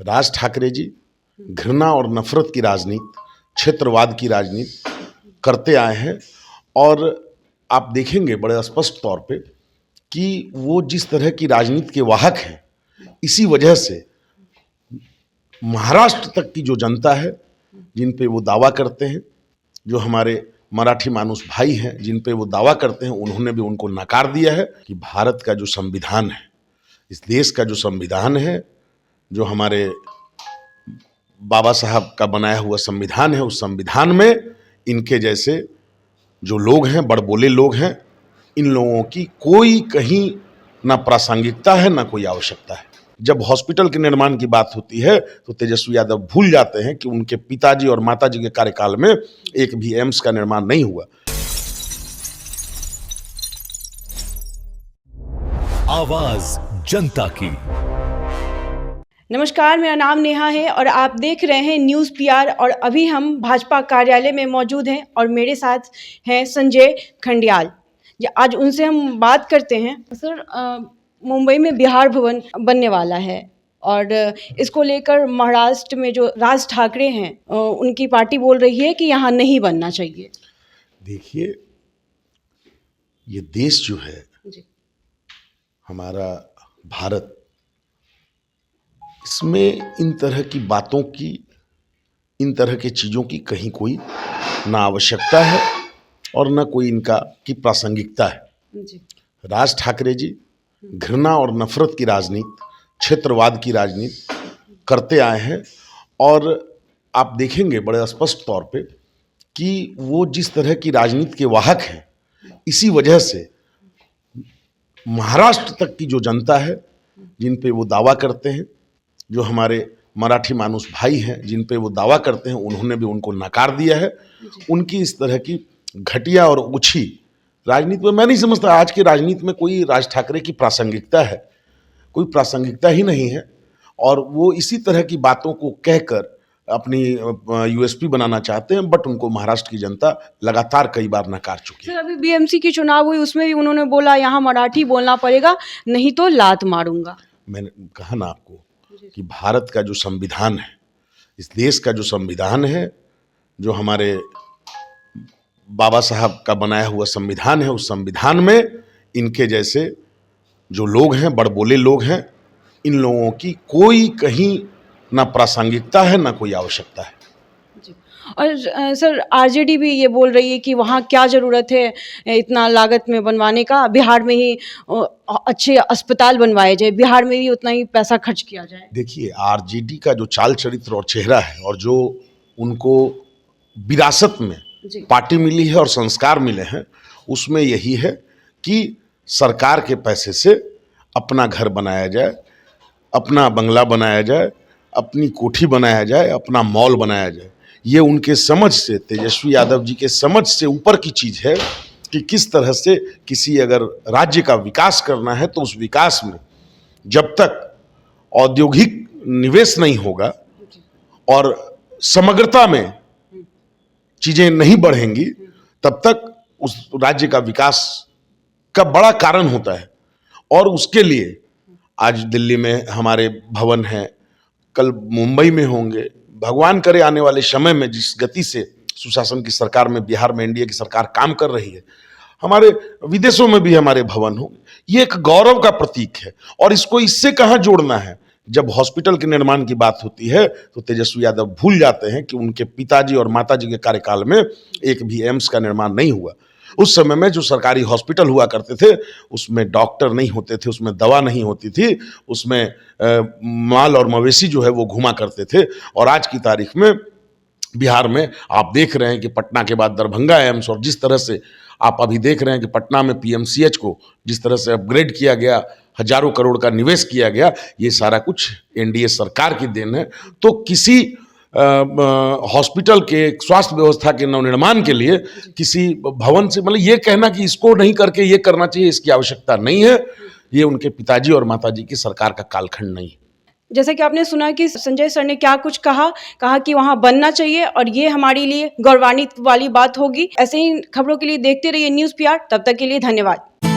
राज ठाकरे जी घृणा और नफरत की राजनीति, क्षेत्रवाद की राजनीति करते आए हैं और आप देखेंगे बड़े स्पष्ट तौर पे कि वो जिस तरह की राजनीति के वाहक हैं, इसी वजह से महाराष्ट्र तक की जो जनता है, जिन पे वो दावा करते हैं, जो हमारे मराठी मानुस भाई हैं, जिन पे वो दावा करते हैं, उन्होंने भी उनको नकार दिया है कि भारत का जो संविधान है, इस देश का जो संविधान है, जो हमारे बाबा साहब का बनाया हुआ संविधान है, उस संविधान में इनके जैसे जो लोग हैं, बड़बोले लोग हैं, इन लोगों की कोई कहीं ना प्रासंगिकता है ना कोई आवश्यकता है। जब हॉस्पिटल के निर्माण की बात होती है तो तेजस्वी यादव भूल जाते हैं कि उनके पिताजी और माताजी के कार्यकाल में एक भी एम्स का निर्माण नहीं हुआ। आवाज जनता की। नमस्कार, मेरा नाम नेहा है और आप देख रहे हैं न्यूज़ पीआर और अभी हम भाजपा कार्यालय में मौजूद हैं और मेरे साथ हैं संजय खंडियाल। आज उनसे हम बात करते हैं। सर, मुंबई में बिहार भवन बनने वाला है और इसको लेकर महाराष्ट्र में जो राज ठाकरे हैं उनकी पार्टी बोल रही है कि यहाँ नहीं बनना चाहिए। देखिए, ये देश जो है जी, हमारा भारत, इसमें इन तरह की बातों की, इन तरह के चीज़ों की कहीं कोई ना आवश्यकता है और ना कोई इनका की प्रासंगिकता है। जी, राज ठाकरे जी घृणा और नफरत की राजनीति, क्षेत्रवाद की राजनीति करते आए हैं और आप देखेंगे बड़े स्पष्ट तौर पे कि वो जिस तरह की राजनीति के वाहक हैं, इसी वजह से महाराष्ट्र तक की जो जनता है, जिन पे वो दावा करते हैं, जो हमारे मराठी मानुस भाई हैं, जिन पे वो दावा करते हैं, उन्होंने भी उनको नकार दिया है। उनकी इस तरह की घटिया और ओछी राजनीति में मैं नहीं समझता आज की राजनीति में कोई राज ठाकरे की प्रासंगिकता है, कोई प्रासंगिकता ही नहीं है। और वो इसी तरह की बातों को कहकर अपनी यूएसपी बनाना चाहते हैं, बट उनको महाराष्ट्र की जनता लगातार कई बार नकार चुकी है। सर, अभी बीएमसी की चुनाव हुई, उसमें भी उन्होंने बोला यहाँ मराठी बोलना पड़ेगा, नहीं तो लात मारूंगा। मैंने कहा ना आपको कि भारत का जो संविधान है, इस देश का जो संविधान है, जो हमारे बाबा साहब का बनाया हुआ संविधान है, उस संविधान में इनके जैसे जो लोग हैं, बड़बोले लोग हैं, इन लोगों की कोई कहीं ना प्रासंगिकता है ना कोई आवश्यकता है। जी। और सर, आरजेडी भी ये बोल रही है कि वहाँ क्या ज़रूरत है इतना लागत में बनवाने का, बिहार में ही अच्छे अस्पताल बनवाए जाए, बिहार में ही उतना ही पैसा खर्च किया जाए। देखिए, आरजेडी का जो चाल चरित्र और चेहरा है और जो उनको विरासत में पार्टी मिली है और संस्कार मिले हैं, उसमें यही है कि सरकार के पैसे से अपना घर बनाया जाए, अपना बंगला बनाया जाए, अपनी कोठी बनाया जाए, अपना मॉल बनाया जाए। ये उनके समझ से, तेजस्वी यादव जी के समझ से ऊपर की चीज़ है कि किस तरह से किसी अगर राज्य का विकास करना है तो उस विकास में जब तक औद्योगिक निवेश नहीं होगा और समग्रता में चीज़ें नहीं बढ़ेंगी, तब तक उस राज्य का विकास का बड़ा कारण होता है। और उसके लिए आज दिल्ली में हमारे भवन हैं, कल मुंबई में होंगे। भगवान करे आने वाले समय में जिस गति से सुशासन की सरकार में, बिहार में एनडीए की सरकार काम कर रही है, हमारे विदेशों में भी हमारे भवन होंगे। ये एक गौरव का प्रतीक है और इसको इससे कहाँ जोड़ना है। जब हॉस्पिटल के निर्माण की बात होती है तो तेजस्वी यादव भूल जाते हैं कि उनके पिताजी और माताजी के कार्यकाल में एक भी एम्स का निर्माण नहीं हुआ। उस समय में जो सरकारी हॉस्पिटल हुआ करते थे, उसमें डॉक्टर नहीं होते थे, उसमें दवा नहीं होती थी, उसमें माल और मवेशी जो है वो घुमा करते थे। और आज की तारीख में बिहार में आप देख रहे हैं कि पटना के बाद दरभंगा एम्स, और जिस तरह से आप अभी देख रहे हैं कि पटना में पीएमसीएच को जिस तरह से अपग्रेड किया गया, हजारों करोड़ का निवेश किया गया, ये सारा कुछ एनडीए सरकार की देन है। तो किसी हॉस्पिटल के स्वास्थ्य व्यवस्था के नवनिर्माण के लिए किसी भवन से, मतलब ये कहना कि इसको नहीं करके ये करना चाहिए, इसकी आवश्यकता नहीं है, ये उनके पिताजी और माताजी की सरकार का कालखंड नहीं है। जैसा कि आपने सुना कि संजय सर ने क्या कुछ कहा कि वहाँ बनना चाहिए और ये हमारे लिए गौरवान्वित वाली बात होगी। ऐसे ही खबरों के लिए देखते रहिए न्यूज़ पीआर। तब तक के लिए धन्यवाद।